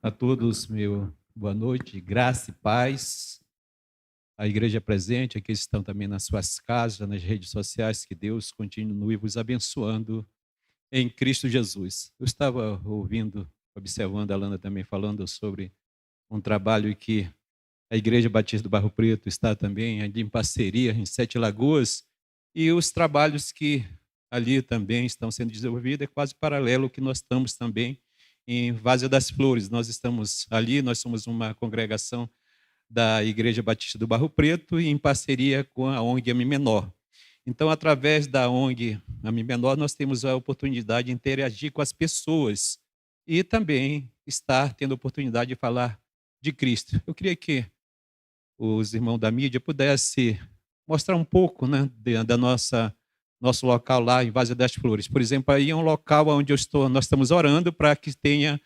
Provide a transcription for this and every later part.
A todos, meu boa noite, graça e paz. A igreja presente, aqueles que estão também nas suas casas, nas redes sociais, que Deus continue vos abençoando em Cristo Jesus. Eu estava ouvindo, observando a Lana também falando sobre um trabalho que a Igreja Batista do Barro Preto está também ali em parceria em Sete Lagoas, e os trabalhos que ali também estão sendo desenvolvidos é quase paralelo ao que nós estamos também em Várzea das Flores. Nós estamos ali, nós somos uma congregação da Igreja Batista do Barro Preto e em parceria com a ONG Ami Menor. Então, através da ONG Ami Menor, nós temos a oportunidade de interagir com as pessoas e também estar tendo a oportunidade de falar de Cristo. Eu queria que os irmãos da mídia pudessem mostrar um pouco, né, da nosso local lá em Várzea das Flores. Por exemplo, aí é um local onde nós estamos orando para que tenha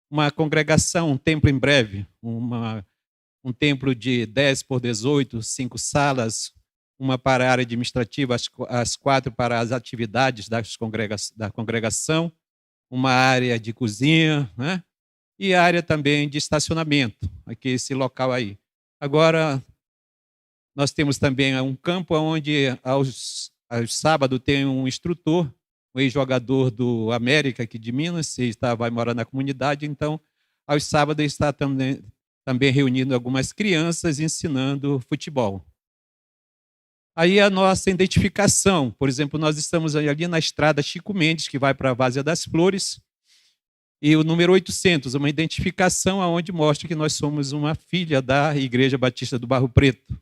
uma congregação, um templo em breve, um templo de 10 por 18, 5 salas, uma para a área administrativa, as 4 para as atividades da congregação, uma área de cozinha, né? E área também de estacionamento, aqui esse local aí. Agora, nós temos também um campo onde aos sábados tem um instrutor, um ex-jogador do América aqui de Minas, vai morar na comunidade, então aos sábados ele está também reunindo algumas crianças ensinando futebol. Aí a nossa identificação, por exemplo, nós estamos ali na estrada Chico Mendes, que vai para a Várzea das Flores, e o número 800, uma identificação onde mostra que nós somos uma filha da Igreja Batista do Barro Preto.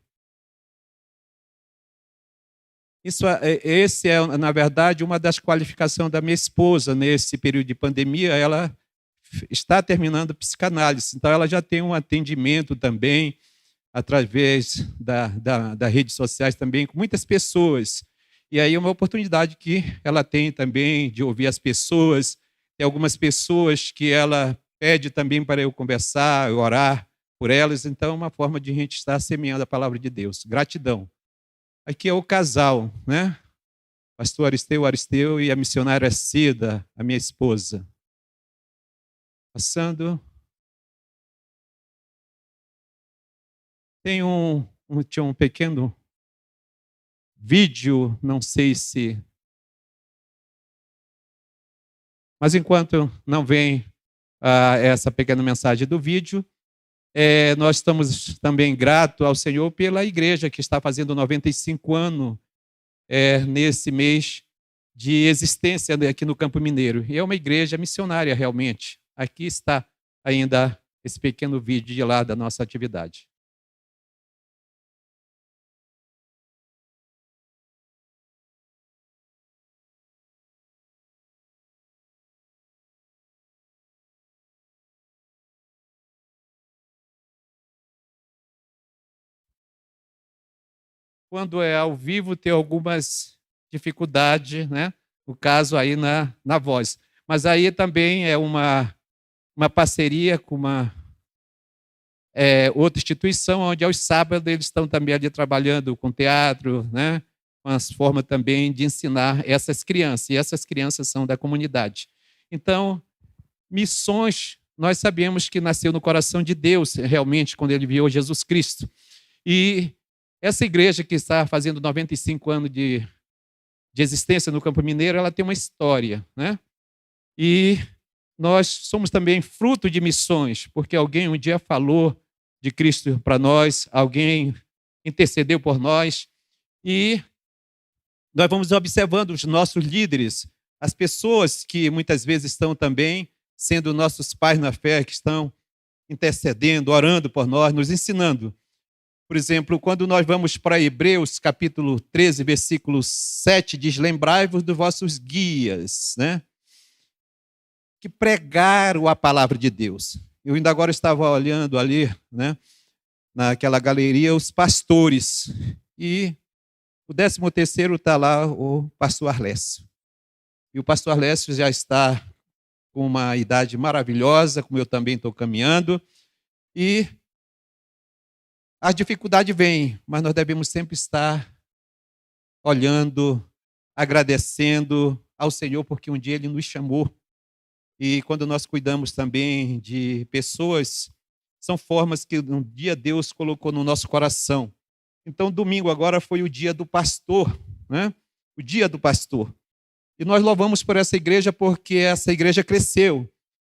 Esse é, na verdade, uma das qualificações da minha esposa nesse período de pandemia. Ela está terminando psicanálise, então ela já tem um atendimento também através das redes sociais também com muitas pessoas. E aí é uma oportunidade que ela tem também de ouvir as pessoas. Tem algumas pessoas que ela pede também para eu conversar, eu orar por elas. Então é uma forma de a gente estar semeando a palavra de Deus. Gratidão. Aqui é o casal, né? Pastor Aristeu e a missionária Cida, a minha esposa. Passando. Tinha um pequeno vídeo, não sei se... Mas enquanto não vem essa pequena mensagem do vídeo, nós estamos também gratos ao Senhor pela igreja que está fazendo 95 anos nesse mês de existência aqui no Campo Mineiro. E é uma igreja missionária, realmente. Aqui está ainda esse pequeno vídeo de lá da nossa atividade. Quando é ao vivo, tem algumas dificuldades, né? No caso aí na voz. Mas aí também é uma parceria com uma outra instituição, onde aos sábados eles estão também ali trabalhando com teatro, né? Com as formas também de ensinar essas crianças. E essas crianças são da comunidade. Então, missões, nós sabemos que nasceu no coração de Deus, realmente, quando ele enviou Jesus Cristo. E essa igreja que está fazendo 95 anos de existência no Campo Mineiro, ela tem uma história, né? E nós somos também fruto de missões, porque alguém um dia falou de Cristo para nós, alguém intercedeu por nós, e nós vamos observando os nossos líderes, as pessoas que muitas vezes estão também sendo nossos pais na fé, que estão intercedendo, orando por nós, nos ensinando. Por exemplo, quando nós vamos para Hebreus, capítulo 13, versículo 7, diz: lembrai-vos dos vossos guias, né? Que pregaram a palavra de Deus. Eu ainda agora estava olhando ali, né, naquela galeria, os pastores. E o 13º está lá o pastor Arlécio. E o pastor Arlécio já está com uma idade maravilhosa, como eu também estou caminhando. E a dificuldade vem, mas nós devemos sempre estar olhando, agradecendo ao Senhor, porque um dia Ele nos chamou E quando nós cuidamos também de pessoas, são formas que um dia Deus colocou no nosso coração. Então, domingo agora foi o dia do pastor, né? O dia do pastor. E nós louvamos por essa igreja porque essa igreja cresceu.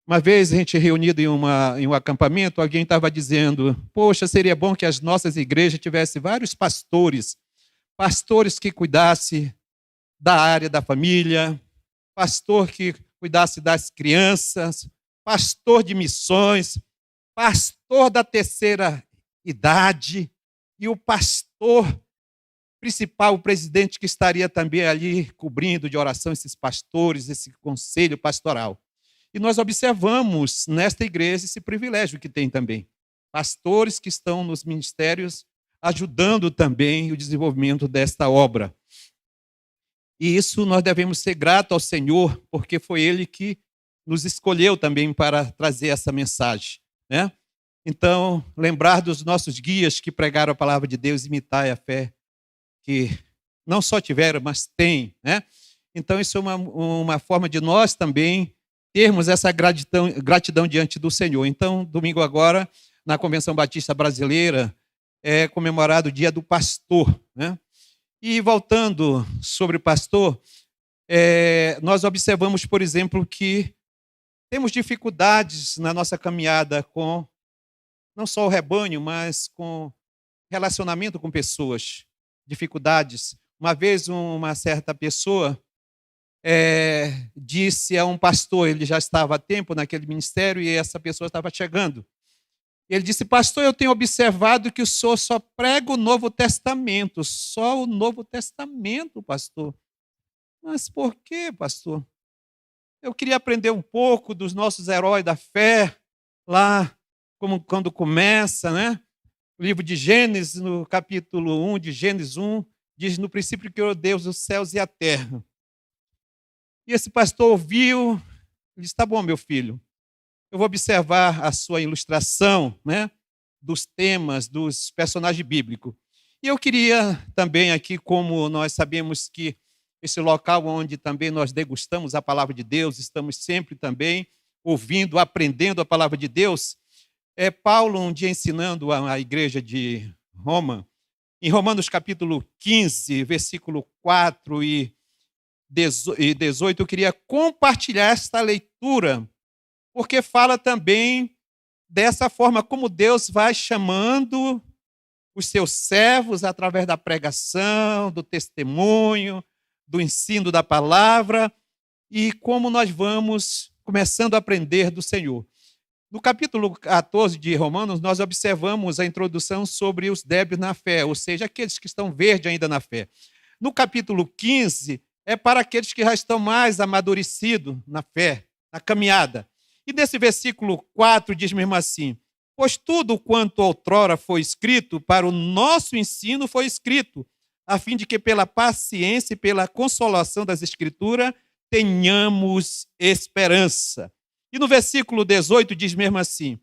Uma vez a gente reunido em um acampamento, alguém estava dizendo: poxa, seria bom que as nossas igrejas tivessem vários pastores, pastores que cuidassem da área da família, pastor que cuidasse das crianças, pastor de missões, pastor da terceira idade e o pastor principal, o presidente que estaria também ali cobrindo de oração esses pastores, esse conselho pastoral. E nós observamos nesta igreja esse privilégio que tem também. Pastores que estão nos ministérios ajudando também o desenvolvimento desta obra. E isso nós devemos ser gratos ao Senhor, porque foi Ele que nos escolheu também para trazer essa mensagem, né? Então, lembrar dos nossos guias que pregaram a palavra de Deus, imitar a fé que não só tiveram, mas têm, né? Então, isso é uma forma de nós também termos essa gratidão diante do Senhor. Então, domingo agora, na Convenção Batista Brasileira, é comemorado o Dia do Pastor, né? E voltando sobre o pastor, nós observamos, por exemplo, que temos dificuldades na nossa caminhada com não só o rebanho, mas com relacionamento com pessoas, dificuldades. Uma vez uma certa pessoa disse a um pastor, ele já estava há tempo naquele ministério e essa pessoa estava chegando. Ele disse: pastor, eu tenho observado que o senhor só prega o Novo Testamento, só o Novo Testamento, pastor. Mas por quê, pastor? Eu queria aprender um pouco dos nossos heróis da fé, lá, como quando começa, né? O livro de Gênesis, no capítulo 1 de Gênesis 1, diz: no princípio criou Deus os céus e a terra. E esse pastor ouviu, ele disse: tá bom, meu filho, eu vou observar a sua ilustração, né, dos temas, dos personagens bíblicos. E eu queria também aqui, como nós sabemos que esse local onde também nós degustamos a palavra de Deus, estamos sempre também ouvindo, aprendendo a palavra de Deus. Paulo, um dia ensinando a igreja de Roma, em Romanos capítulo 15, versículo 4 e 18, eu queria compartilhar esta leitura, porque fala também dessa forma como Deus vai chamando os seus servos através da pregação, do testemunho, do ensino da palavra, e como nós vamos começando a aprender do Senhor. No capítulo 14 de Romanos, nós observamos a introdução sobre os débeis na fé, ou seja, aqueles que estão verdes ainda na fé. No capítulo 15, é para aqueles que já estão mais amadurecidos na fé, na caminhada. E nesse versículo 4 diz mesmo assim: pois tudo quanto outrora foi escrito para o nosso ensino foi escrito, a fim de que pela paciência e pela consolação das Escrituras tenhamos esperança. E no versículo 18 diz mesmo assim: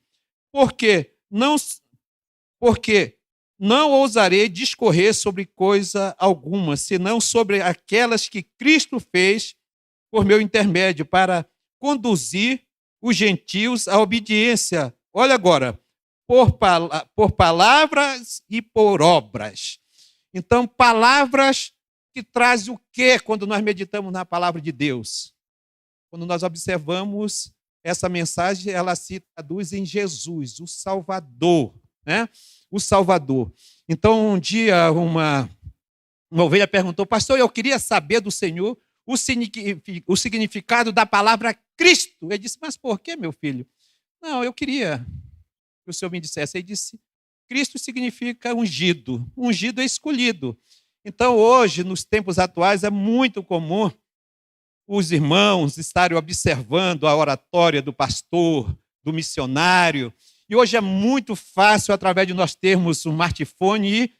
porque não ousarei discorrer sobre coisa alguma, senão sobre aquelas que Cristo fez por meu intermédio, para conduzir os gentios à obediência. Olha agora, por palavras e por obras. Então, palavras que trazem o quê quando nós meditamos na palavra de Deus? Quando nós observamos essa mensagem, ela se traduz em Jesus, o Salvador, né? O Salvador. Então, um dia, uma ovelha perguntou: pastor, eu queria saber do Senhor o significado da palavra Cristo. Ele disse: mas por que, meu filho? Não, eu queria que o senhor me dissesse. Ele disse: Cristo significa ungido. Ungido é escolhido. Então, hoje, nos tempos atuais, é muito comum os irmãos estarem observando a oratória do pastor, do missionário. E hoje é muito fácil, através de nós termos um smartphone, e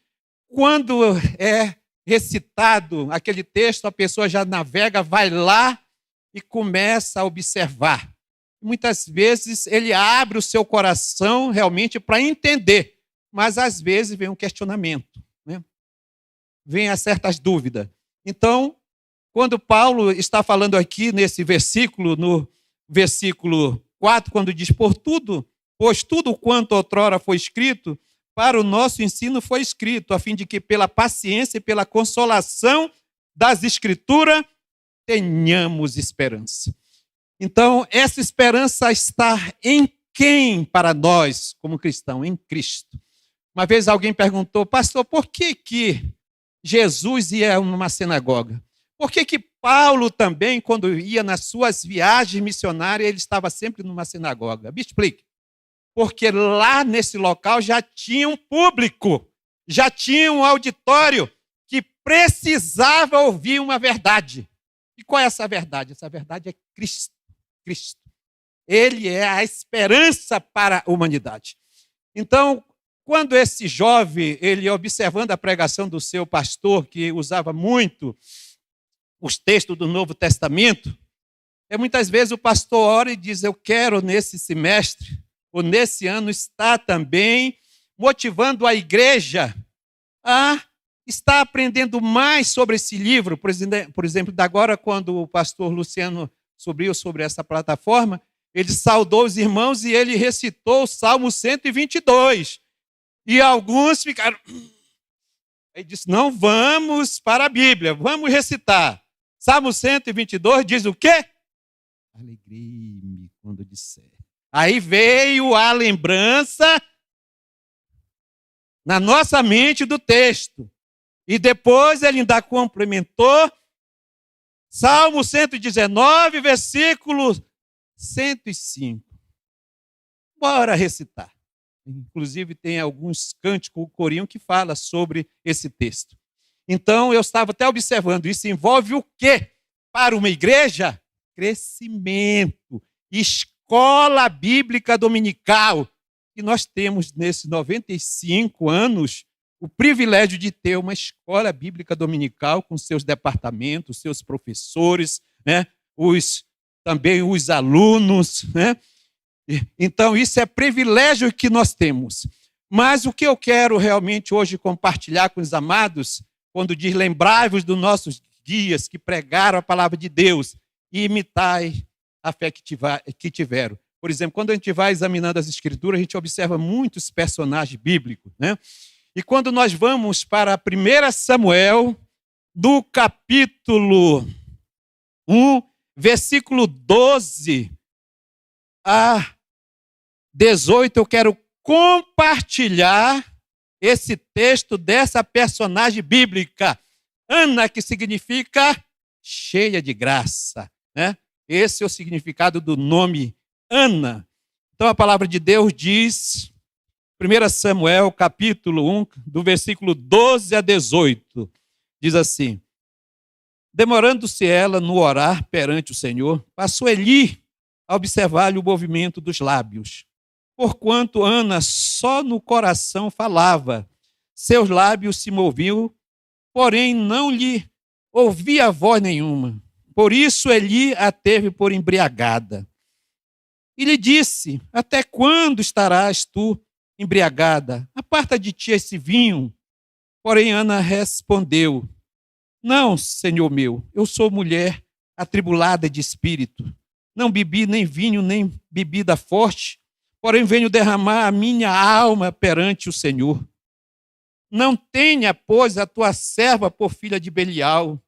quando é recitado aquele texto, a pessoa já navega, vai lá e começa a observar. Muitas vezes ele abre o seu coração realmente para entender, mas às vezes vem um questionamento, né? Vem certas dúvidas. Então, quando Paulo está falando aqui nesse versículo, no versículo 4, quando diz, pois tudo quanto outrora foi escrito, para o nosso ensino foi escrito, a fim de que pela paciência e pela consolação das Escrituras tenhamos esperança. Então, essa esperança está em quem para nós, como cristãos? Em Cristo. Uma vez alguém perguntou, pastor, por que Jesus ia a uma sinagoga? Por que Paulo também, quando ia nas suas viagens missionárias, ele estava sempre numa sinagoga? Me explique. Porque lá nesse local já tinha um público, já tinha um auditório que precisava ouvir uma verdade. E qual é essa verdade? Essa verdade é Cristo. Cristo. Ele é a esperança para a humanidade. Então, quando esse jovem, ele observando a pregação do seu pastor, que usava muito os textos do Novo Testamento, muitas vezes o pastor ora e diz, eu quero nesse semestre, ou nesse ano, estar também motivando a igreja a estar aprendendo mais sobre esse livro. Por exemplo, agora, quando o pastor Luciano subiu sobre essa plataforma, ele saudou os irmãos e ele recitou o Salmo 122. E alguns ficaram... Ele disse, não, vamos para a Bíblia, vamos recitar. Salmo 122 diz o quê? Alegrei-me quando disser. Aí veio a lembrança na nossa mente do texto. E depois ele ainda complementou Salmo 119, versículo 105. Bora recitar. Inclusive tem alguns cânticos, o corinho, que fala sobre esse texto. Então eu estava até observando, isso envolve o quê? Para uma igreja? Crescimento, escola bíblica dominical. E nós temos, nesses 95 anos, o privilégio de ter uma escola bíblica dominical com seus departamentos, seus professores, né? Também os alunos, né? Então, isso é privilégio que nós temos. Mas o que eu quero realmente hoje compartilhar com os amados, quando diz, lembrai-vos dos nossos guias que pregaram a palavra de Deus e imitai a fé que tiveram. Por exemplo, quando a gente vai examinando as Escrituras, a gente observa muitos personagens bíblicos, né? E quando nós vamos para 1 Samuel, do capítulo 1, versículo 12 a 18, eu quero compartilhar esse texto dessa personagem bíblica. Ana, que significa cheia de graça, né? Esse é o significado do nome Ana. Então a palavra de Deus diz, 1 Samuel, capítulo 1, do versículo 12 a 18, diz assim, demorando-se ela no orar perante o Senhor, passou Eli a observar-lhe o movimento dos lábios. Porquanto Ana só no coração falava, seus lábios se moviam, porém não lhe ouvia voz nenhuma. Por isso Eli a teve por embriagada. E lhe disse, até quando estarás tu embriagada? Aparta de ti esse vinho. Porém Ana respondeu, não, Senhor meu, eu sou mulher atribulada de espírito. Não bebi nem vinho, nem bebida forte, porém venho derramar a minha alma perante o Senhor. Não tenha, pois, a tua serva por filha de Belial,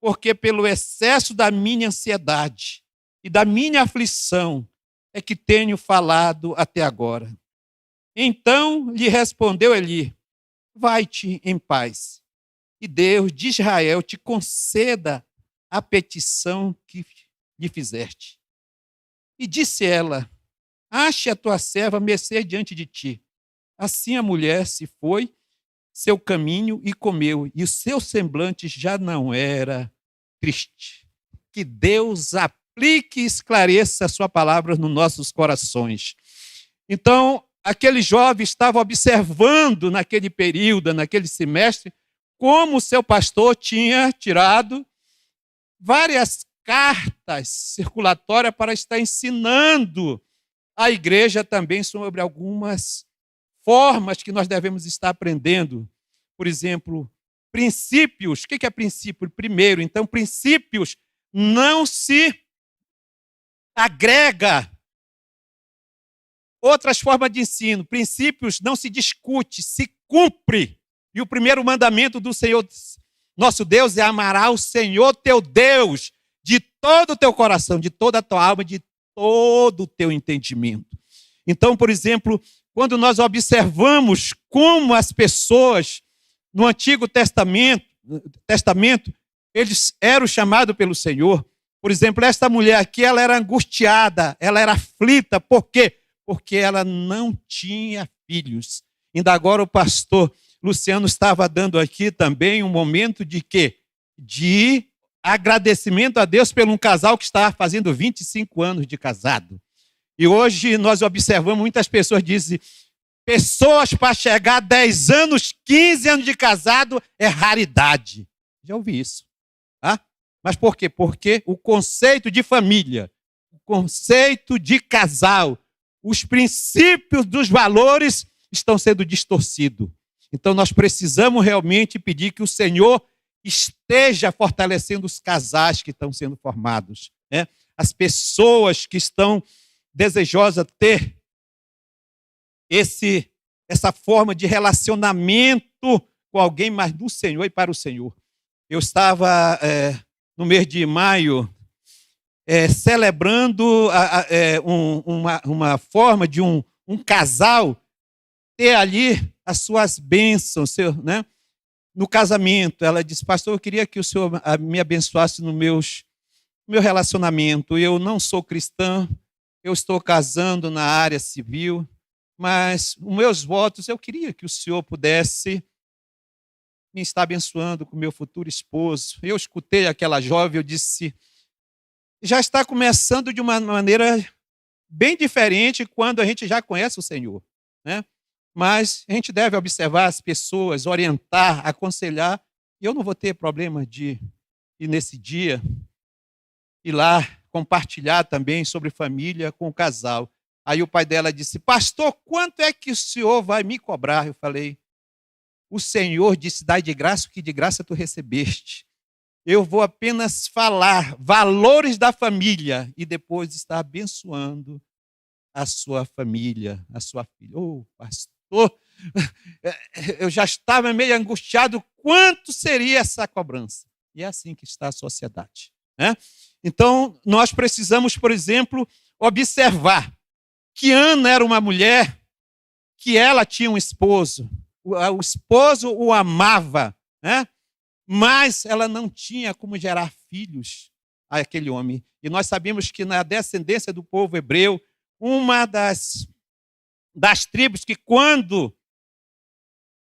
porque pelo excesso da minha ansiedade e da minha aflição é que tenho falado até agora. Então lhe respondeu Eli, vai-te em paz, e Deus de Israel te conceda a petição que lhe fizeste. E disse ela, ache a tua serva mercê diante de ti. Assim a mulher se foi seu caminho e comeu, e o seu semblante já não era triste. Que Deus aplique e esclareça a sua palavra nos nossos corações. Então, aquele jovem estava observando naquele período, naquele semestre, como o seu pastor tinha tirado várias cartas circulatórias para estar ensinando a igreja também sobre algumas formas que nós devemos estar aprendendo. Por exemplo, princípios. O que é princípio? Primeiro, então, princípios não se agrega outras formas de ensino. Princípios não se discute, se cumpre. E o primeiro mandamento do Senhor, nosso Deus, é amarás o Senhor teu Deus de todo o teu coração, de toda a tua alma, de todo o teu entendimento. Então, por exemplo, quando nós observamos como as pessoas no Antigo Testamento, eles eram chamados pelo Senhor. Por exemplo, esta mulher aqui, ela era angustiada, ela era aflita. Por quê? Porque ela não tinha filhos. Ainda agora o pastor Luciano estava dando aqui também um momento de quê? De agradecimento a Deus por um casal que estava fazendo 25 anos de casado. E hoje nós observamos, muitas pessoas dizem, pessoas para chegar a 10 anos, 15 anos de casado é raridade. Já ouvi isso. Tá? Mas por quê? Porque o conceito de família, o conceito de casal, os princípios dos valores estão sendo distorcidos. Então nós precisamos realmente pedir que o Senhor esteja fortalecendo os casais que estão sendo formados, né? As pessoas que estão desejosas de ter essa forma de relacionamento com alguém, mas do Senhor e para o Senhor. Eu estava no mês de maio celebrando uma forma de um casal ter ali as suas bênçãos, né? No casamento. Ela disse, pastor, eu queria que o senhor me abençoasse no meu relacionamento. Eu não sou cristã, eu estou casando na área civil, mas os meus votos, eu queria que o senhor pudesse me estar abençoando com o meu futuro esposo. Eu escutei aquela jovem, eu disse, já está começando de uma maneira bem diferente quando a gente já conhece o Senhor, né? Mas a gente deve observar as pessoas, orientar, aconselhar. E eu não vou ter problema de ir nesse dia, ir lá compartilhar também sobre família com o casal. Aí o pai dela disse, pastor, quanto é que o senhor vai me cobrar? Eu falei, o Senhor disse, dai de graça o que de graça tu recebeste. Eu vou apenas falar valores da família e depois estar abençoando a sua família, a sua filha. Oh, pastor, eu já estava meio angustiado, quanto seria essa cobrança? E é assim que está a sociedade, né? Então, nós precisamos, por exemplo, observar que Ana era uma mulher que ela tinha um esposo, o esposo o amava, né? Mas ela não tinha como gerar filhos a aquele homem. E nós sabemos que na descendência do povo hebreu, uma das tribos que quando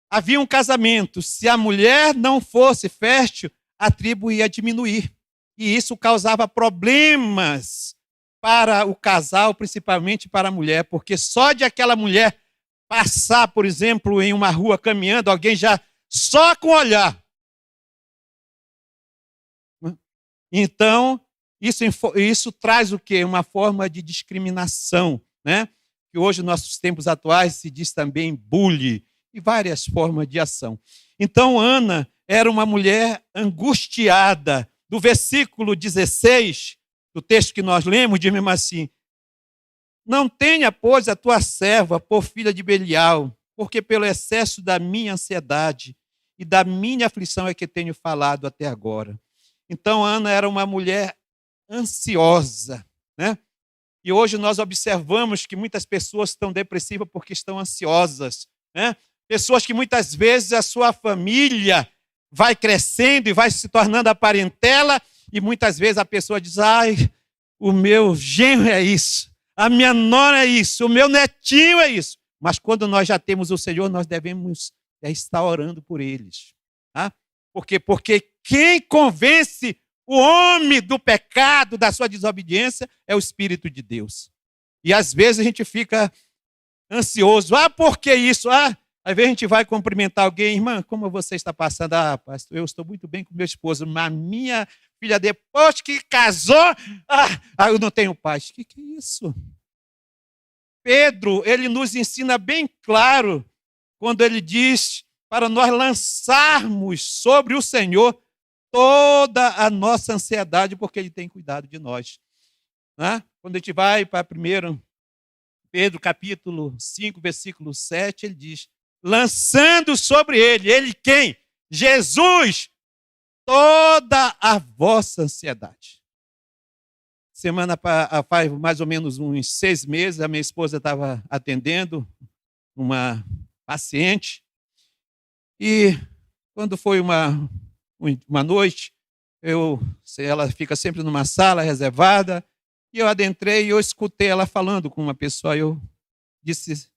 havia um casamento, se a mulher não fosse fértil, a tribo ia diminuir. E isso causava problemas para o casal, principalmente para a mulher, porque só de aquela mulher passar, por exemplo, em uma rua caminhando, alguém já, só com o olhar. Então, isso traz o quê? Uma forma de discriminação, né? Que hoje, nos nossos tempos atuais, se diz também bullying e várias formas de ação. Então, Ana era uma mulher angustiada. Do versículo 16, do texto que nós lemos, diz mesmo assim, não tenha, pois, a tua serva por filha de Belial, porque pelo excesso da minha ansiedade e da minha aflição é que tenho falado até agora. Então, Ana era uma mulher ansiosa, né? E hoje nós observamos que muitas pessoas estão depressivas porque estão ansiosas, né? Pessoas que muitas vezes a sua família vai crescendo e vai se tornando a parentela e muitas vezes a pessoa diz, ai, o meu genro é isso, a minha nora é isso, o meu netinho é isso. Mas quando nós já temos o Senhor, nós devemos estar orando por eles. Tá? Por quê? Porque quem convence o homem do pecado, da sua desobediência, é o Espírito de Deus. E às vezes a gente fica ansioso. Ah, por que isso? Ah, às vezes a gente vai cumprimentar alguém. Irmã, como você está passando? Ah, pastor, eu estou muito bem com meu esposo. Mas minha filha, depois que casou, eu não tenho paz. Que é isso? Pedro, ele nos ensina bem claro quando ele diz para nós lançarmos sobre o Senhor toda a nossa ansiedade, porque Ele tem cuidado de nós. Né? quando a gente vai para 1 Pedro, capítulo 5, versículo 7, ele diz, lançando sobre ele quem? Jesus, toda a vossa ansiedade. Faz mais ou menos uns 6 meses, a minha esposa estava atendendo uma paciente, e quando foi uma noite, ela fica sempre numa sala reservada, e eu adentrei e eu escutei ela falando com uma pessoa. Eu disse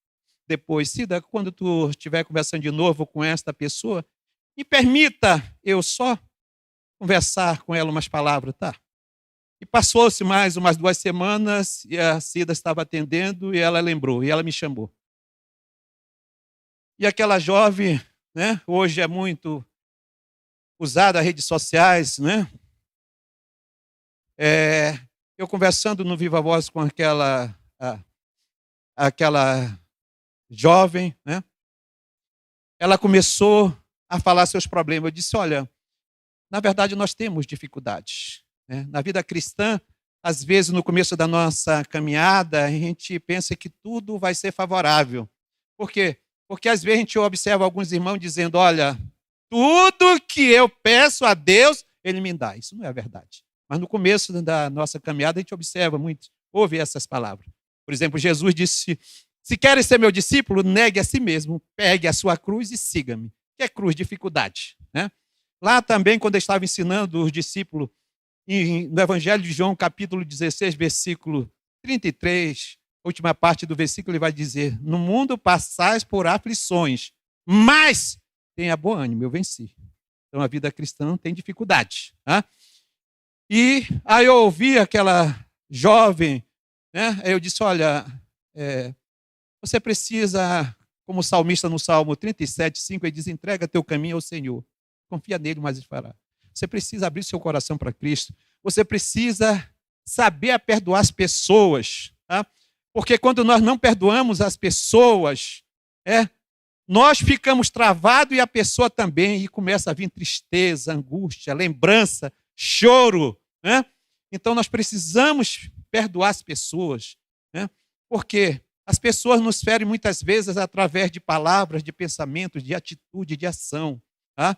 depois, Cida, quando tu estiver conversando de novo com esta pessoa, me permita eu só conversar com ela umas palavras, tá? E passou-se mais umas 2 semanas e a Cida estava atendendo e ela lembrou, e ela me chamou. E aquela jovem, né, hoje é muito usada as redes sociais, né? Eu conversando no Viva Voz com aquela jovem, né? Ela começou a falar seus problemas. Eu disse, olha, na verdade nós temos dificuldades, né? Na vida cristã, às vezes no começo da nossa caminhada, a gente pensa que tudo vai ser favorável. Por quê? Porque às vezes a gente observa alguns irmãos dizendo, olha, tudo que eu peço a Deus, Ele me dá. Isso não é verdade. Mas no começo da nossa caminhada, a gente observa muito, ouve essas palavras. Por exemplo, Jesus disse, se queres ser meu discípulo, negue a si mesmo, pegue a sua cruz e siga-me. O que é cruz? Dificuldade, né? Lá também, quando eu estava ensinando os discípulos, no Evangelho de João, capítulo 16, versículo 33, última parte do versículo, ele vai dizer, no mundo passais por aflições, mas tenha bom ânimo, eu venci. Então a vida cristã tem dificuldade, né? E aí eu ouvi aquela jovem, né? Aí eu disse, olha, você precisa, como o salmista no Salmo 37, 5, ele diz, entrega teu caminho ao Senhor, confia nele, mas ele fará. Você precisa abrir seu coração para Cristo, você precisa saber perdoar as pessoas, tá? Porque quando nós não perdoamos as pessoas, nós ficamos travados e a pessoa também, e começa a vir tristeza, angústia, lembrança, choro, né? Então nós precisamos perdoar as pessoas, né? Porque as pessoas nos ferem muitas vezes através de palavras, de pensamentos, de atitude, de ação, tá?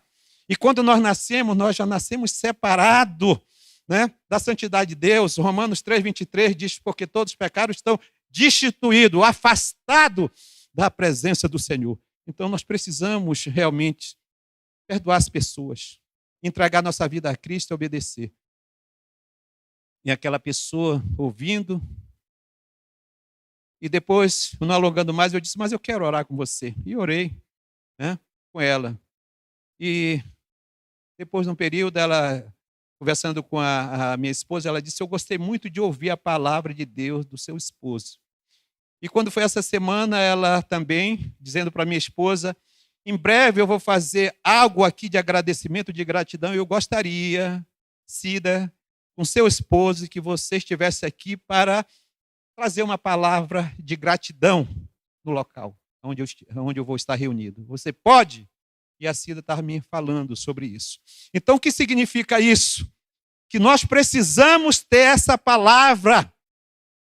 E quando nós nascemos, nós já nascemos separados, né, da santidade de Deus. Romanos 3:23 diz, porque todos os pecados estão destituídos, afastados da presença do Senhor. Então nós precisamos realmente perdoar as pessoas, entregar nossa vida a Cristo e obedecer. E aquela pessoa ouvindo, e depois, não alongando mais, eu disse, mas eu quero orar com você. E orei, né, com ela. E depois de um período, ela, conversando com a minha esposa, ela disse, eu gostei muito de ouvir a palavra de Deus do seu esposo. E quando foi essa semana, ela também, dizendo para minha esposa, em breve eu vou fazer algo aqui de agradecimento, de gratidão, e eu gostaria, Cida, com seu esposo, que você estivesse aqui para trazer uma palavra de gratidão no local onde eu vou estar reunido. Você pode? E a Cida estava me falando sobre isso. Então, o que significa isso? Que nós precisamos ter essa palavra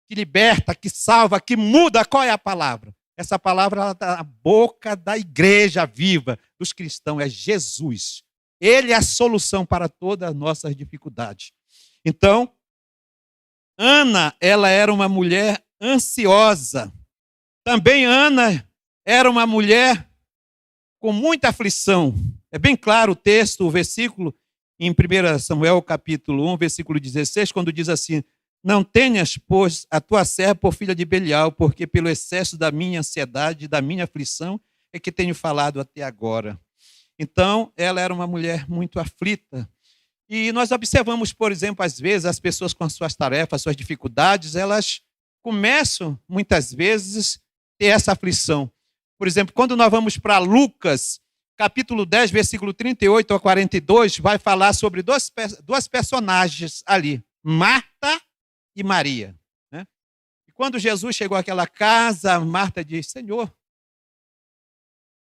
que liberta, que salva, que muda. Qual é a palavra? Essa palavra está na boca da igreja viva, dos cristãos, é Jesus. Ele é a solução para todas as nossas dificuldades. Então, Ana, ela era uma mulher ansiosa. Também Ana era uma mulher com muita aflição. É bem claro o texto, o versículo, em 1 Samuel, capítulo 1, versículo 16, quando diz assim, não tenhas, pois, a tua serva por filha de Belial, porque pelo excesso da minha ansiedade, da minha aflição, é que tenho falado até agora. Então, ela era uma mulher muito aflita. E nós observamos, por exemplo, às vezes, as pessoas com as suas tarefas, suas dificuldades, elas começam, muitas vezes, a ter essa aflição. Por exemplo, quando nós vamos para Lucas, capítulo 10, versículo 38 a 42, vai falar sobre duas personagens ali, Marta e Maria, né? E quando Jesus chegou àquela casa, Marta disse, Senhor,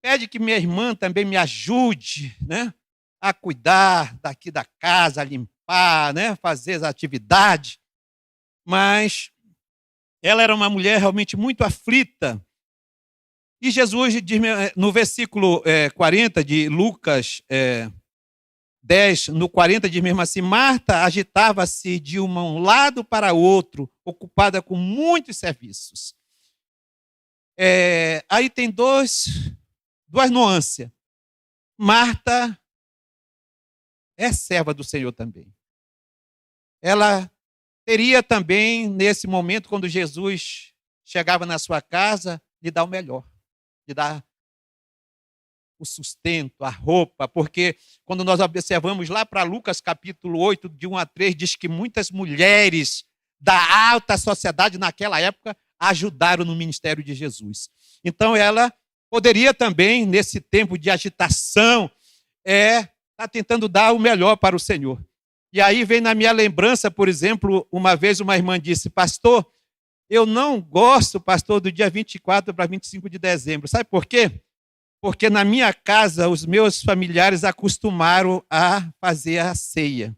pede que minha irmã também me ajude, né, a cuidar daqui da casa, a limpar, né, fazer as atividades. Mas Ela era uma mulher realmente muito aflita. E Jesus diz no versículo 40 de Lucas 10, no 40, diz mesmo assim: Marta agitava-se de um lado para outro, ocupada com muitos serviços. Aí tem duas nuances. Marta é serva do Senhor também. Ela teria também, nesse momento, quando Jesus chegava na sua casa, lhe dar o melhor, lhe dar o sustento, a roupa, porque quando nós observamos lá para Lucas capítulo 8, de 1 a 3, diz que muitas mulheres da alta sociedade naquela época ajudaram no ministério de Jesus. Então ela poderia também, nesse tempo de agitação, estar tentando dar o melhor para o Senhor. E aí vem na minha lembrança, por exemplo, uma vez uma irmã disse: pastor, eu não gosto, pastor, do dia 24 para 25 de dezembro. Sabe por quê? Porque na minha casa os meus familiares acostumaram a fazer a ceia.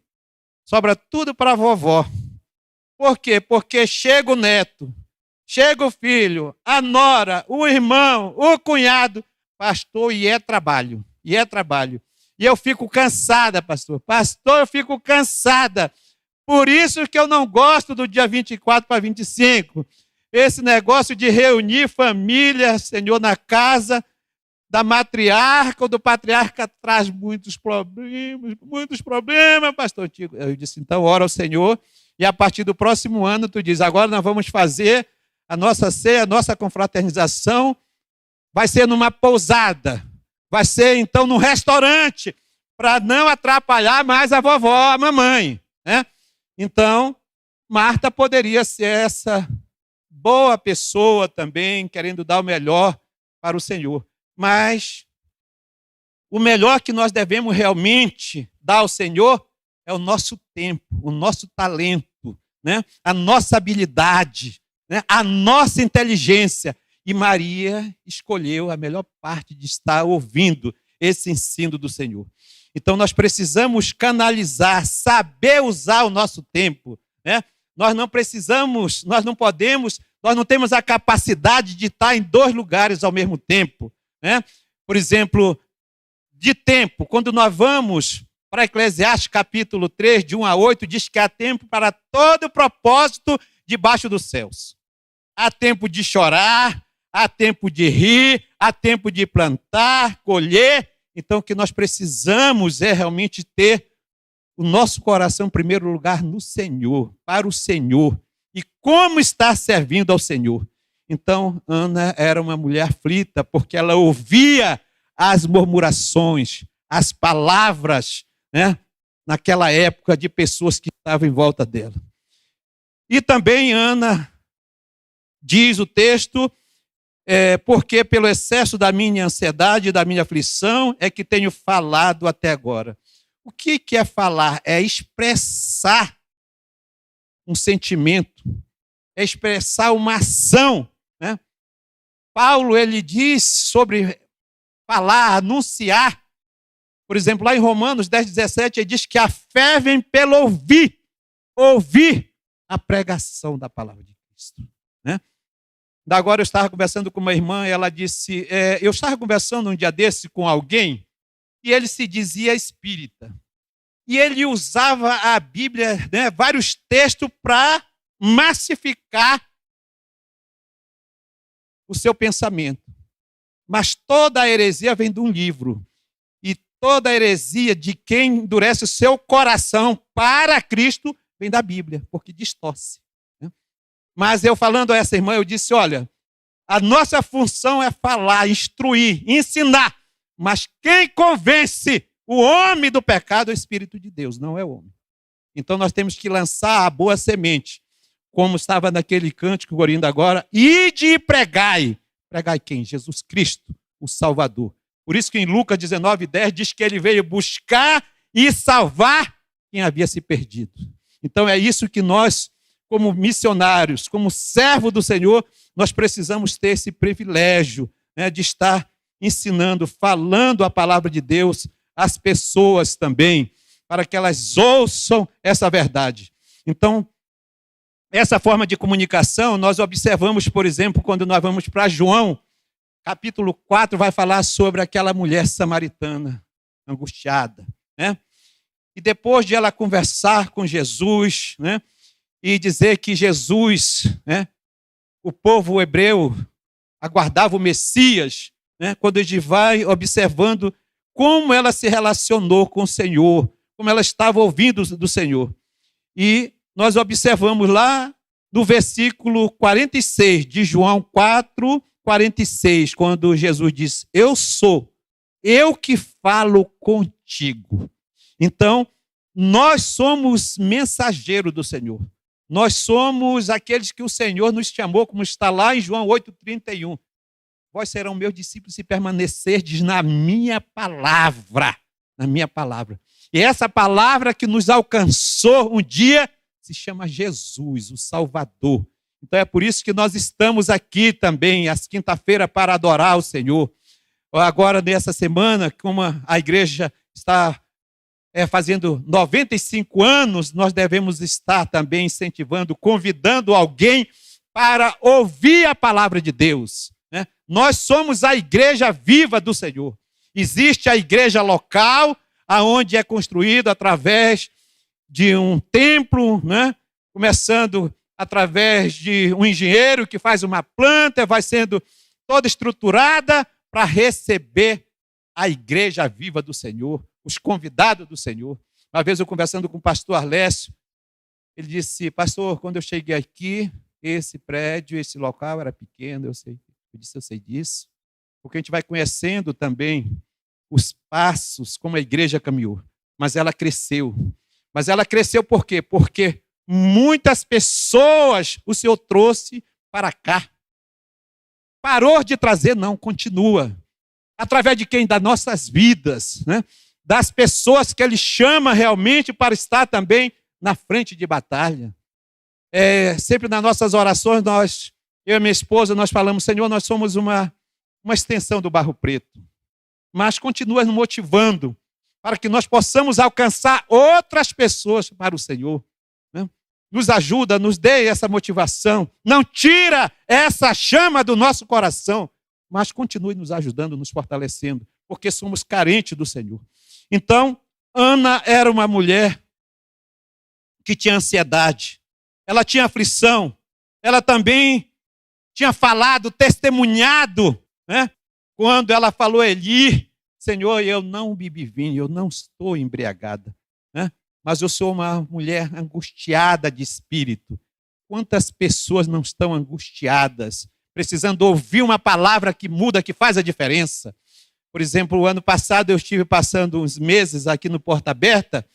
Sobra tudo para a vovó. Por quê? Porque chega o neto, chega o filho, a nora, o irmão, o cunhado, pastor, e é trabalho. E eu fico cansada, pastor. Pastor, eu fico cansada. Por isso que eu não gosto do dia 24 para 25. Esse negócio de reunir família, Senhor, na casa da matriarca ou do patriarca traz muitos problemas, pastor Tico. Eu disse: então ora ao Senhor, e a partir do próximo ano tu diz: agora nós vamos fazer a nossa ceia, a nossa confraternização, vai ser numa pousada, vai ser então num restaurante, para não atrapalhar mais a vovó, a mamãe, né? Então, Marta poderia ser essa boa pessoa também, querendo dar o melhor para o Senhor. Mas o melhor que nós devemos realmente dar ao Senhor é o nosso tempo, o nosso talento, né? A nossa habilidade, né? A nossa inteligência. E Maria escolheu a melhor parte de estar ouvindo esse ensino do Senhor. Então nós precisamos canalizar, saber usar o nosso tempo, né? Nós não precisamos, nós não podemos, nós não temos a capacidade de estar em dois lugares ao mesmo tempo, né? Por exemplo, de tempo, quando nós vamos para Eclesiastes capítulo 3, de 1 a 8, diz que há tempo para todo propósito debaixo dos céus. Há tempo de chorar, há tempo de rir, há tempo de plantar, colher. Então o que nós precisamos é realmente ter o nosso coração em primeiro lugar no Senhor, para o Senhor. E como estar servindo ao Senhor. Então, Ana era uma mulher aflita, porque ela ouvia as murmurações, as palavras, né, naquela época de pessoas que estavam em volta dela. E também Ana, diz o texto, porque pelo excesso da minha ansiedade e da minha aflição é que tenho falado até agora. O que é falar? É expressar um sentimento, é expressar uma ação, né? Paulo, ele diz sobre falar, anunciar. Por exemplo, lá em Romanos 10, 17, ele diz que a fé vem pelo ouvir a pregação da palavra de Cristo, né? Agora eu estava conversando com uma irmã, e ela disse, eu estava conversando um dia desse com alguém, e ele se dizia espírita. E ele usava a Bíblia, né, vários textos para massificar o seu pensamento. Mas toda a heresia vem de um livro. E toda a heresia de quem endurece o seu coração para Cristo vem da Bíblia, porque distorce, né? Mas eu falando a essa irmã, eu disse, olha, a nossa função é falar, instruir, ensinar. Mas quem convence o homem do pecado é o Espírito de Deus, não é o homem. Então nós temos que lançar a boa semente, como estava naquele cântico Gorindo agora, ide e pregai. Pregai quem? Jesus Cristo, o Salvador. Por isso que em Lucas 19, 10 diz que ele veio buscar e salvar quem havia se perdido. Então é isso que nós, como missionários, como servo do Senhor, nós precisamos ter esse privilégio, né, de estar ensinando, falando a palavra de Deus às pessoas também, para que elas ouçam essa verdade. Então, essa forma de comunicação, nós observamos, por exemplo, quando nós vamos para João, capítulo 4, vai falar sobre aquela mulher samaritana, angustiada, né? E depois de ela conversar com Jesus, né? E dizer que Jesus, né? O povo hebreu aguardava o Messias, né? Quando a gente vai observando como ela se relacionou com o Senhor, como ela estava ouvindo do Senhor. E nós observamos lá no versículo 46 de João 4, 46, quando Jesus diz: eu sou, eu que falo contigo. Então, nós somos mensageiros do Senhor. Nós somos aqueles que o Senhor nos chamou, como está lá em João 8,31. Vós serão meus discípulos se permanecerdes na minha palavra. Na minha palavra. E essa palavra que nos alcançou um dia se chama Jesus, o Salvador. Então é por isso que nós estamos aqui também, às quinta-feira, para adorar o Senhor. Agora, nessa semana, como a igreja está fazendo 95 anos, nós devemos estar também incentivando, convidando alguém para ouvir a palavra de Deus, né? Nós somos a igreja viva do Senhor. Existe a igreja local, aonde é construído através de um templo, né? Começando através de um engenheiro que faz uma planta, vai sendo toda estruturada para receber a igreja viva do Senhor, os convidados do Senhor. Uma vez eu conversando com o pastor Arlécio, ele disse: pastor, quando eu cheguei aqui, esse prédio, esse local era pequeno, eu disse, eu sei disso, porque a gente vai conhecendo também os passos, como a igreja caminhou, mas ela cresceu. Mas ela cresceu por quê? Porque muitas pessoas o Senhor trouxe para cá. Parou de trazer? Não, continua. Através de quem? Das nossas vidas, né? Das pessoas que Ele chama realmente para estar também na frente de batalha. Sempre nas nossas orações, eu e minha esposa, nós falamos: Senhor, nós somos uma extensão do Barro Preto. Mas continua nos motivando para que nós possamos alcançar outras pessoas para o Senhor, né? Nos ajuda, nos dê essa motivação. Não tira essa chama do nosso coração, mas continue nos ajudando, nos fortalecendo, porque somos carentes do Senhor. Então, Ana era uma mulher que tinha ansiedade, ela tinha aflição, ela também tinha falado, testemunhado, né? Quando ela falou: Eli, Senhor, eu não bebi vinho, eu não estou embriagada, né? Mas eu sou uma mulher angustiada de espírito. Quantas pessoas não estão angustiadas, precisando ouvir uma palavra que muda, que faz a diferença? Por exemplo, o ano passado eu estive passando uns meses aqui no Porta Aberta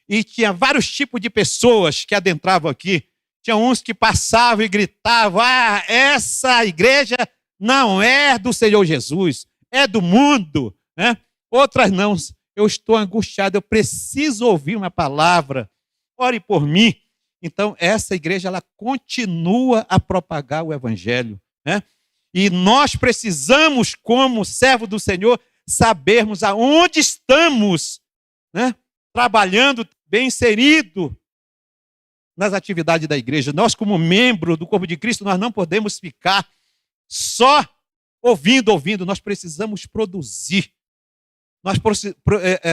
e tinha vários tipos de pessoas que adentravam aqui. Tinha uns que passavam e gritavam: essa igreja não é do Senhor Jesus, é do mundo, né? Outras não. Eu estou angustiado, eu preciso ouvir uma palavra, ore por mim. Então, essa igreja, ela continua a propagar o evangelho, né? E nós precisamos, como servo do Senhor, sabermos aonde estamos, né? Trabalhando, bem inserido nas atividades da igreja. Nós, como membro do corpo de Cristo, nós não podemos ficar só ouvindo, nós precisamos produzir.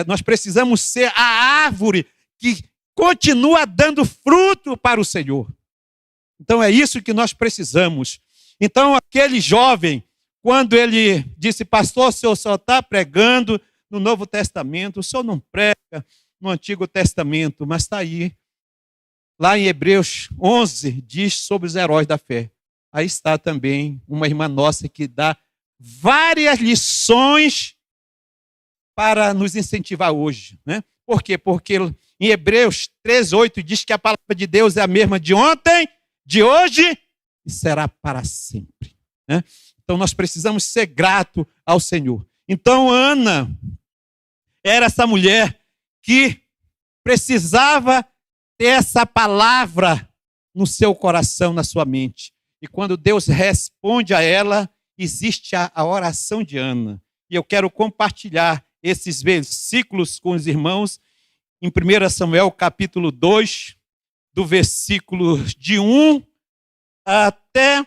Nós precisamos ser a árvore que continua dando fruto para o Senhor. Então é isso que nós precisamos. Então aquele jovem, quando ele disse: pastor, o senhor só está pregando no Novo Testamento, o senhor não prega no Antigo Testamento, mas está aí. Lá em Hebreus 11, diz sobre os heróis da fé. Aí está também uma irmã nossa que dá várias lições para nos incentivar hoje, né? Por quê? Porque em Hebreus 13:8 diz que a palavra de Deus é a mesma de ontem, de hoje e será para sempre, né? Então nós precisamos ser gratos ao Senhor. Então Ana era essa mulher que precisava ter essa palavra no seu coração, na sua mente. E quando Deus responde a ela, existe a oração de Ana. E eu quero compartilhar esses versículos com os irmãos em 1 Samuel capítulo 2, do versículo de 1 até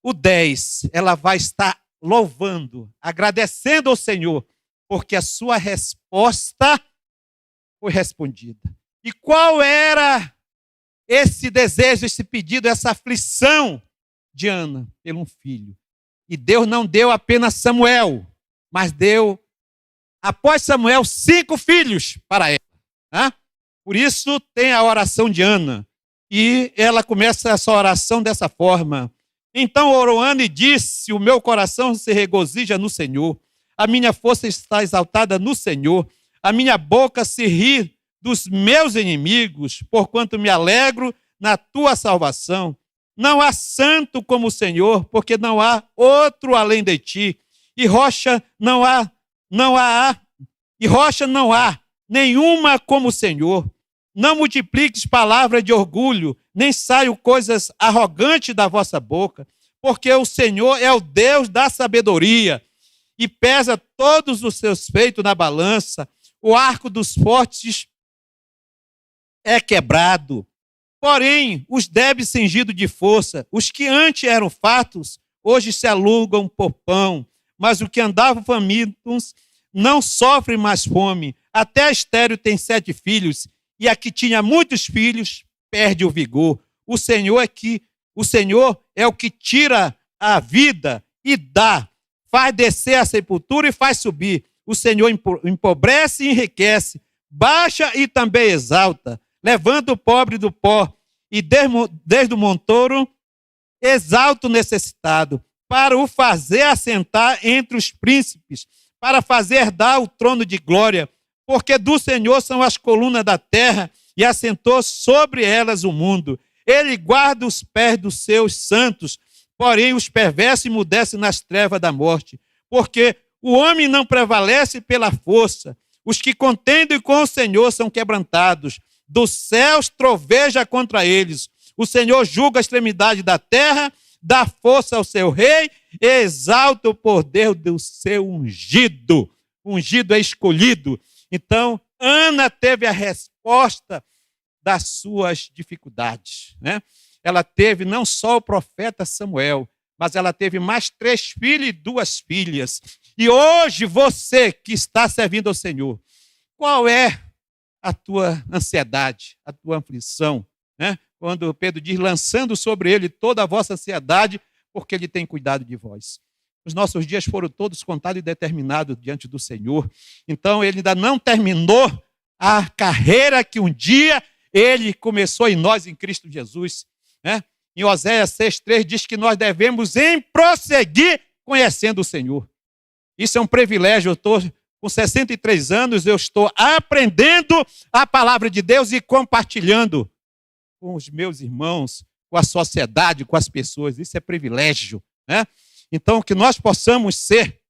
o 10, ela vai estar louvando, agradecendo ao Senhor, porque a sua resposta foi respondida. E qual era esse desejo, esse pedido, essa aflição de Ana pelo um filho? E Deus não deu apenas Samuel, mas deu, após Samuel, 5 filhos para ela. Né? Por isso tem a oração de Ana. E ela começa essa oração dessa forma. Então orou Ana e disse: o meu coração se regozija no Senhor, a minha força está exaltada no Senhor, a minha boca se ri dos meus inimigos, porquanto me alegro na tua salvação. Não há santo como o Senhor, porque não há outro além de ti, e rocha não há nenhuma como o Senhor. Não multipliques palavras de orgulho, nem saiam coisas arrogantes da vossa boca, porque o Senhor é o Deus da sabedoria, e pesa todos os seus feitos na balança. O arco dos fortes é quebrado. Porém, os débeis cingidos de força, os que antes eram fartos, hoje se alugam por pão. Mas o que andavam famintos não sofre mais fome. Até a estéril tem 7 filhos, e a que tinha muitos filhos perde o vigor. O Senhor é o que tira a vida e dá, faz descer a sepultura e faz subir. O Senhor empobrece e enriquece, baixa e também exalta. Levanta o pobre do pó e desde o montouro exalta o necessitado, para o fazer assentar entre os príncipes, para fazer herdar o trono de glória, porque do Senhor são as colunas da terra e assentou sobre elas o mundo. Ele guarda os pés dos seus santos, porém os perversos emudecem nas trevas da morte, porque o homem não prevalece pela força. Os que contendem com o Senhor são quebrantados. Dos céus troveja contra eles. O Senhor julga a extremidade da terra, dá força ao seu rei, e exalta o poder do seu ungido. Ungido é escolhido. Então, Ana teve a resposta das suas dificuldades. Né? Ela teve não só o profeta Samuel, mas ela teve mais 3 filhos e 2 filhas. E hoje, você que está servindo ao Senhor, qual é a tua ansiedade, a tua aflição? Né? Quando Pedro diz, lançando sobre ele toda a vossa ansiedade, porque ele tem cuidado de vós. Os nossos dias foram todos contados e determinados diante do Senhor. Então, ele ainda não terminou a carreira que um dia ele começou em nós, em Cristo Jesus. Né? Em Oséias 6,3 diz que nós devemos prosseguir conhecendo o Senhor. Isso é um privilégio. Eu estou com 63 anos, eu estou aprendendo a palavra de Deus e compartilhando com os meus irmãos, com a sociedade, com as pessoas. Isso é privilégio. Né? Então, que nós possamos ser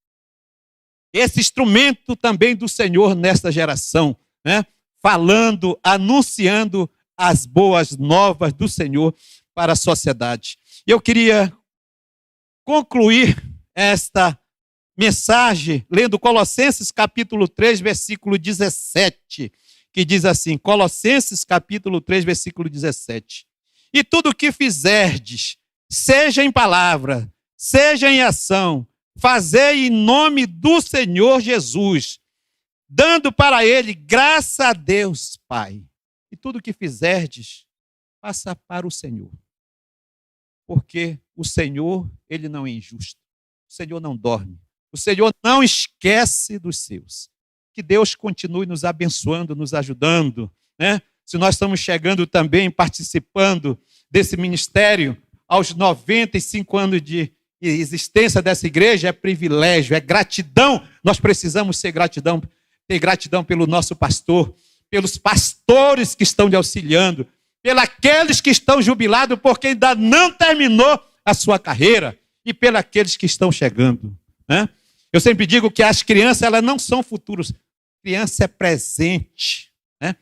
esse instrumento também do Senhor nesta geração, né? Falando, anunciando as boas novas do Senhor para a sociedade. E eu queria concluir esta mensagem lendo Colossenses capítulo 3, versículo 17, que diz assim, Colossenses capítulo 3, versículo 17. E tudo o que fizerdes, seja em palavra, seja em ação, fazei em nome do Senhor Jesus, dando para ele graça a Deus, Pai. E tudo o que fizerdes, faça para o Senhor. Porque o Senhor, ele não é injusto. O Senhor não dorme. O Senhor não esquece dos seus. Que Deus continue nos abençoando, nos ajudando. Né? Se nós estamos chegando também, participando desse ministério, aos 95 anos de existência dessa igreja, é privilégio, é gratidão. Nós precisamos ter gratidão pelo nosso pastor, pelos pastores que estão lhe auxiliando, pelos aqueles que estão jubilados porque ainda não terminou a sua carreira e pelos aqueles que estão chegando. Né? Eu sempre digo que as crianças, elas não são futuros. Criança é presente. Né?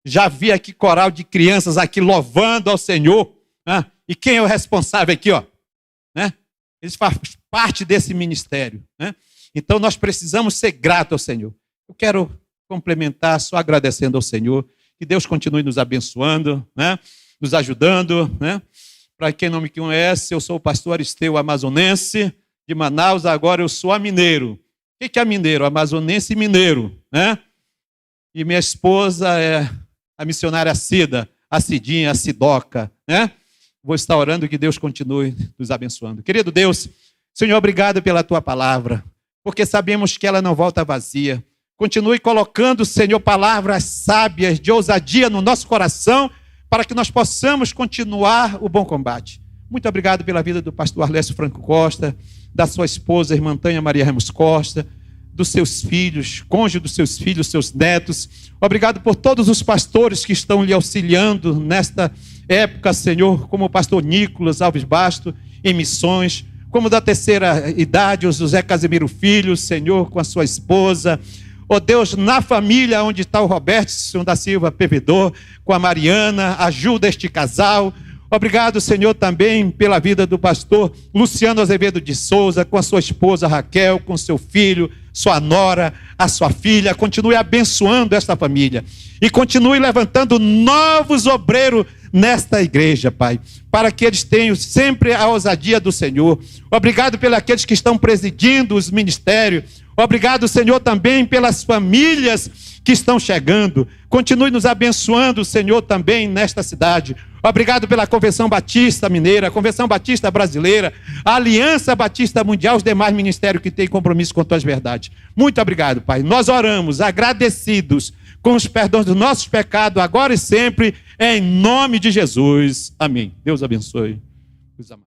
Já vi aqui coral de crianças aqui louvando ao Senhor. Né? E quem é o responsável aqui? Ó? Né? Eles fazem parte desse ministério. Né? Então nós precisamos ser gratos ao Senhor. Eu quero complementar só agradecendo ao Senhor. Que Deus continue nos abençoando. Né? nos ajudando, né? Para quem não me conhece, eu sou o pastor Aristeu Amazonense, de Manaus, agora eu sou mineiro. O que é mineiro? Amazonense e mineiro, né? E minha esposa é a missionária Cida, a Cidinha, a Cidoca, né? Vou estar orando que Deus continue nos abençoando. Querido Deus, Senhor, obrigado pela tua palavra, porque sabemos que ela não volta vazia. Continue colocando, Senhor, palavras sábias de ousadia no nosso coração, para que nós possamos continuar o bom combate. Muito obrigado pela vida do pastor Arlécio Franco Costa, da sua esposa, irmã Tânia Maria Ramos Costa, dos seus filhos, cônjuge dos seus filhos, seus netos. Obrigado por todos os pastores que estão lhe auxiliando nesta época, Senhor, como o pastor Nicolas Alves Basto, em missões, como da terceira idade, o José Casimiro Filho, Senhor, com a sua esposa. Ó Deus, na família onde está o Roberto da Silva Pevedor, com a Mariana, ajuda este casal. Obrigado, Senhor, também pela vida do pastor Luciano Azevedo de Souza, com a sua esposa Raquel, com seu filho, sua nora, a sua filha. Continue abençoando esta família e continue levantando novos obreiros nesta igreja, Pai, para que eles tenham sempre a ousadia do Senhor. Obrigado pelos aqueles que estão presidindo os ministérios. Obrigado, Senhor, também pelas famílias que estão chegando. Continue nos abençoando, Senhor, também nesta cidade. Obrigado pela Convenção Batista Mineira, a Convenção Batista Brasileira, a Aliança Batista Mundial, os demais ministérios que têm compromisso com tuas verdades. Muito obrigado, Pai. Nós oramos agradecidos com os perdões dos nossos pecados, agora e sempre, em nome de Jesus. Amém. Deus abençoe os amados.